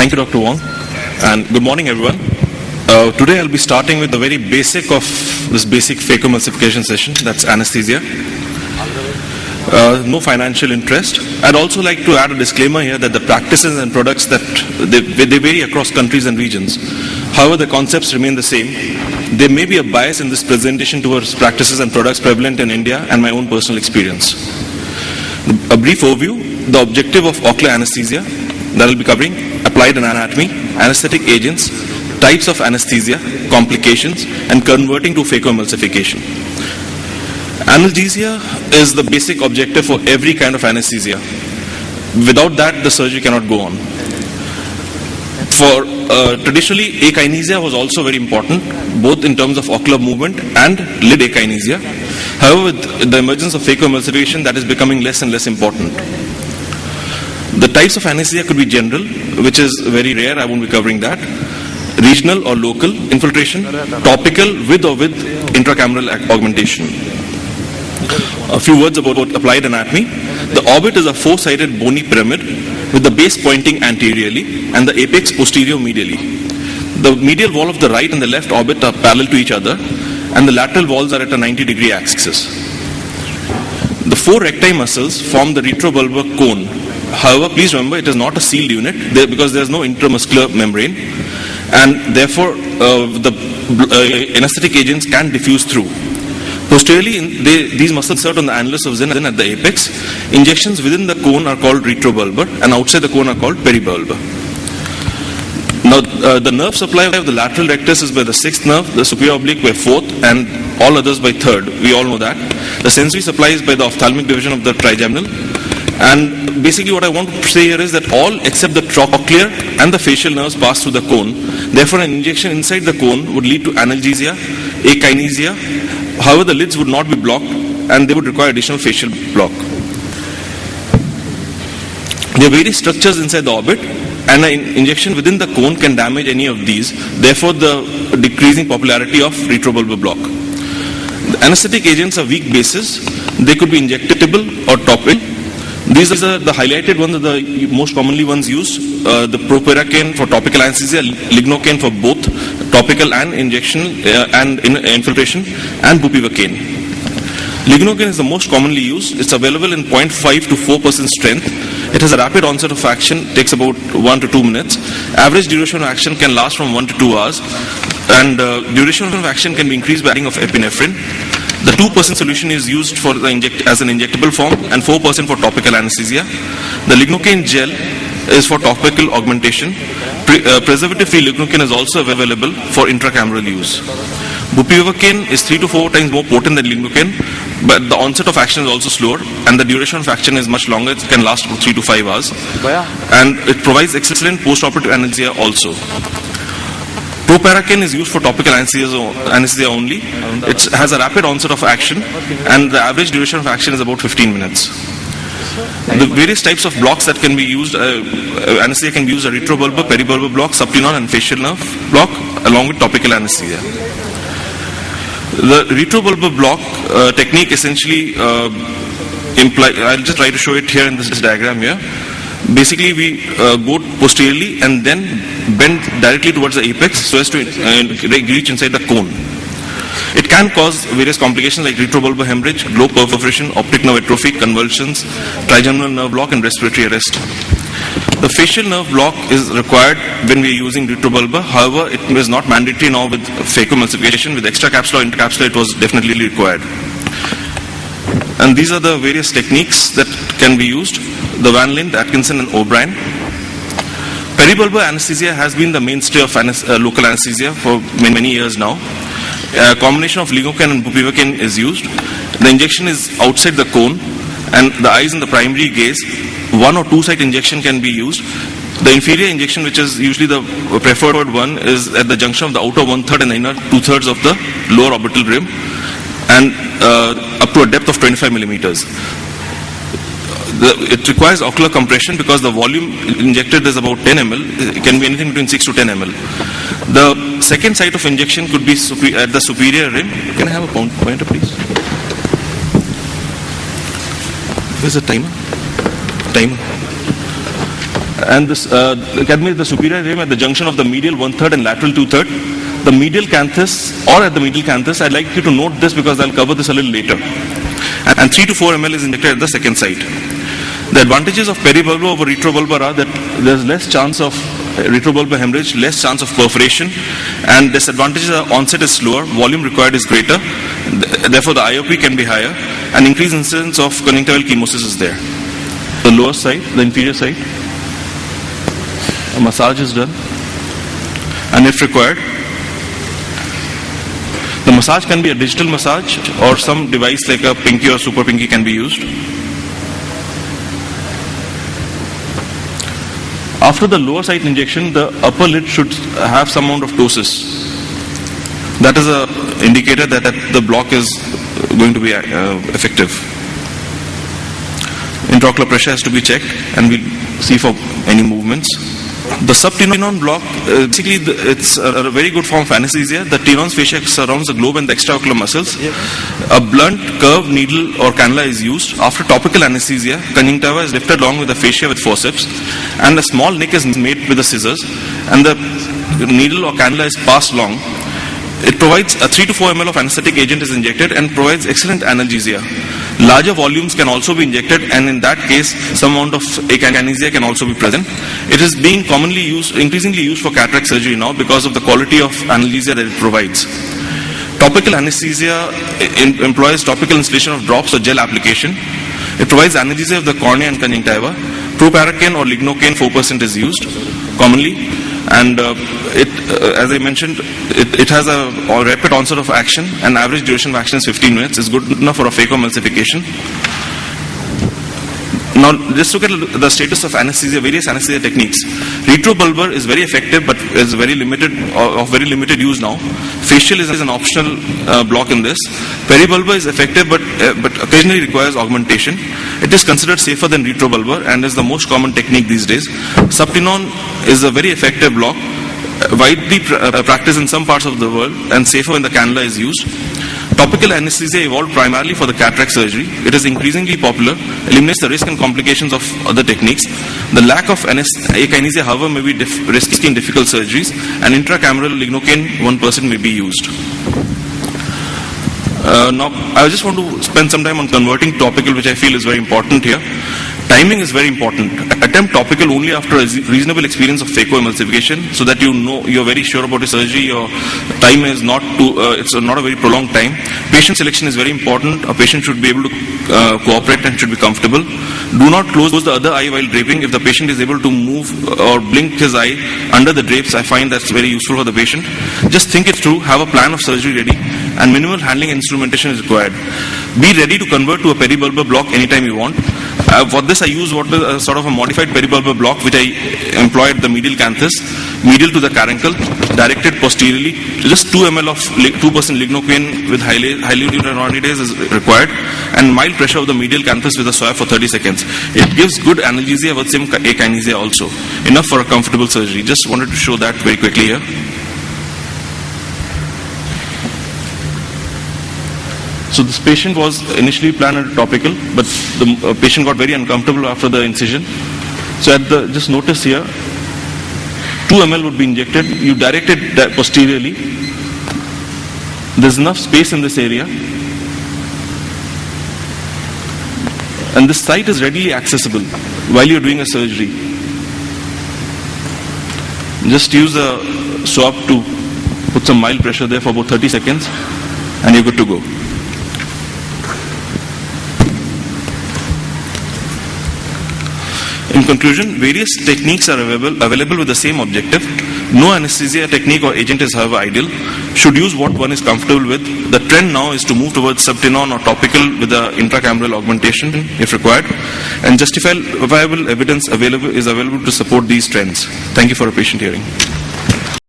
Thank you, Dr. Wong, and good morning, everyone. Today I'll be starting with the very basic of this basic phacoemulsification session, that's anesthesia. No financial interest. I'd also like to add a disclaimer here that the practices and products that they vary across countries and regions. However, the concepts remain the same. There may be a bias in this presentation towards practices and products prevalent in India and my own personal experience. A brief overview, the objective of ocular anesthesia that I'll be covering: applied anatomy, anesthetic agents, types of anesthesia, complications, and converting to phacoemulsification. Analgesia is the basic objective for every kind of anesthesia. Without that, the surgery cannot go on. Traditionally, akinesia was also very important, both in terms of ocular movement and lid akinesia. However, with the emergence of phacoemulsification, that is becoming less and less important. The types of anesthesia could be general, which is very rare, I won't be covering that. Regional or local infiltration, topical with or with intracameral augmentation. A few words about applied anatomy. The orbit is a four-sided bony pyramid with the base pointing anteriorly and the apex posterior medially. The medial wall of the right and the left orbit are parallel to each other, and the lateral walls are at a 90-degree axis. The four recti muscles form the retrobulbar cone. However, please remember it is not a sealed unit because there is no intramuscular membrane, and therefore the anesthetic agents can diffuse through. Posteriorly, these muscles insert on the annulus of Zinn at the apex. Injections within the cone are called retrobulbar, and outside the cone are called peribulbar. Now, the nerve supply of the lateral rectus is by the sixth nerve, the superior oblique by fourth, and all others by third. We all know that. The sensory supply is by the ophthalmic division of the trigeminal. And basically what I want to say here is that all except the trochlear and the facial nerves pass through the cone. Therefore, an injection inside the cone would lead to analgesia, akinesia. However, the lids would not be blocked and they would require additional facial block. There are various structures inside the orbit, and an injection within the cone can damage any of these. Therefore, the decreasing popularity of retrobulbar block. The anesthetic agents are weak bases. They could be injectable or topical. These are the highlighted ones, are the most commonly ones used. The proparacaine for topical anesthesia, lignocaine for both topical and injection and infiltration, and bupivacaine. Lignocaine is the most commonly used. It's available in 0.5 to 4% strength. It has a rapid onset of action, takes about 1 to 2 minutes. Average duration of action can last from 1 to 2 hours. And duration of action can be increased by adding of epinephrine. The 2% solution is used for as an injectable form and 4% for topical anesthesia. The lignocaine gel is for topical augmentation. Preservative-free lignocaine is also available for intracameral use. Bupivacaine is 3 to 4 times more potent than lignocaine, but the onset of action is also slower and the duration of action is much longer. It can last about 3 to 5 hours. And it provides excellent post-operative analgesia also. Proparacaine is used for topical anesthesia only. It has a rapid onset of action and the average duration of action is about 15 minutes. The various types of blocks that can be used, anesthesia can be used: a retrobulbar, peribulbar block, subtenon and facial nerve block, along with topical anesthesia. The retrobulbar block technique essentially I'll just try to show it here in this diagram here. Basically, we go posteriorly and then bend directly towards the apex so as to reach inside the cone. It can cause various complications like retrobulbar hemorrhage, globe perforation, optic nerve atrophy, convulsions, trigeminal nerve block, and respiratory arrest. The facial nerve block is required when we are using retrobulbar. However, it is not mandatory now with phacoemulsification. With extracapsular or intercapsular, it was definitely required. And these are the various techniques that can be used: the Van Lint, Atkinson, and O'Brien. Peribulbar anesthesia has been the mainstay of local anesthesia for many years now. A combination of lignocaine and bupivacaine is used. The injection is outside the cone, and the eyes in the primary gaze. 1 or 2 site injection can be used. The inferior injection, which is usually the preferred one, is at the junction of the outer 1/3 and the inner 2/3 of the lower orbital rim, and up to a depth of 25 millimeters. It requires ocular compression because the volume injected is about 10 ml. It can be anything between 6 to 10 ml. The second site of injection could be at the superior rim. Can I have a pointer, please? Where's the timer? And this cadme is the superior rim at the junction of the medial 1/3 and lateral 2/3. The medial canthus or at the medial canthus, I'd like you to note this because I'll cover this a little later. And 3 to 4 ml is injected at the second site. The advantages of peribulbar over retrobulbar are that there's less chance of retrobulbar hemorrhage, less chance of perforation, and disadvantages are onset is slower, volume required is greater, therefore the IOP can be higher, and increased incidence of conjunctival chemosis is there. The lower side, the inferior side, a massage is done, and if required, the massage can be a digital massage or some device like a Pinky or Super Pinky can be used. After the lower site injection, the upper lid should have some amount of ptosis. That is an indicator that the block is going to be effective. Intraocular pressure has to be checked, and we'll see for any movements. The subtenon block, basically it's a very good form of anesthesia. The tenon's fascia surrounds the globe and the extraocular muscles. A blunt, curved needle or cannula is used. After topical anesthesia, conjunctiva is lifted along with the fascia with forceps, and a small nick is made with the scissors, and the needle or cannula is passed along. It provides a 3 to 4 ml of anesthetic agent is injected and provides excellent analgesia. Larger volumes can also be injected, and in that case, some amount of akinesia can also be present. It is being increasingly used for cataract surgery now because of the quality of analgesia that it provides. Topical anesthesia employs topical installation of drops or gel application. It provides analgesia of the cornea and conjunctiva. Proparacaine or lignocaine 4% is used commonly. And as I mentioned, it has a rapid onset of action, and average duration of action is 15 minutes. It's good enough for a phacoemulsification. Now, let's look at the status of anesthesia, various anesthesia techniques. Retrobulbar is very effective, but is very limited, of very limited use now. Facial is an optional block in this. Peribulbar is effective, but occasionally requires augmentation. It is considered safer than retrobulbar and is the most common technique these days. Subtenon is a very effective block, widely practiced in some parts of the world, and safer when the cannula is used. Topical anesthesia evolved primarily for the cataract surgery. It is increasingly popular, eliminates the risk and complications of other techniques. The lack of akinesia, however, may be risky in difficult surgeries, and intracameral lignocaine 1% may be used. Now, I just want to spend some time on converting topical, which I feel is very important here. Timing is very important. Attempt topical only after a reasonable experience of phacoemulsification, so that you know you're very sure about the surgery. Your time is not it's not a very prolonged time. Patient selection is very important. A patient should be able to cooperate and should be comfortable. Do not close the other eye while draping. If the patient is able to move or blink his eye under the drapes, I find that's very useful for the patient. Just think it through. Have a plan of surgery ready, and minimal handling instrumentation is required. Be ready to convert to a peribulbar block anytime you want. For this, I use sort of a modified peribulbar block, which I employed the medial canthus, medial to the caruncle, directed posteriorly. Just 2 ml of 2% lignocaine with hyaluronidase is required, and mild pressure of the medial canthus with a swab for 30 seconds. It gives good analgesia with some akinesia also. Enough for a comfortable surgery. Just wanted to show that very quickly here. So this patient was initially planned as topical, but the patient got very uncomfortable after the incision. So just notice here, 2 ml would be injected. You direct it posteriorly. There's enough space in this area, and this site is readily accessible while you're doing a surgery. Just use a swab to put some mild pressure there for about 30 seconds, and you're good to go. In conclusion, various techniques are available with the same objective. No anesthesia technique or agent is, however, ideal. Should use what one is comfortable with. The trend now is to move towards subtenon or topical with the intracameral augmentation if required, and justifiable evidence is available to support these trends. Thank you for a patient hearing.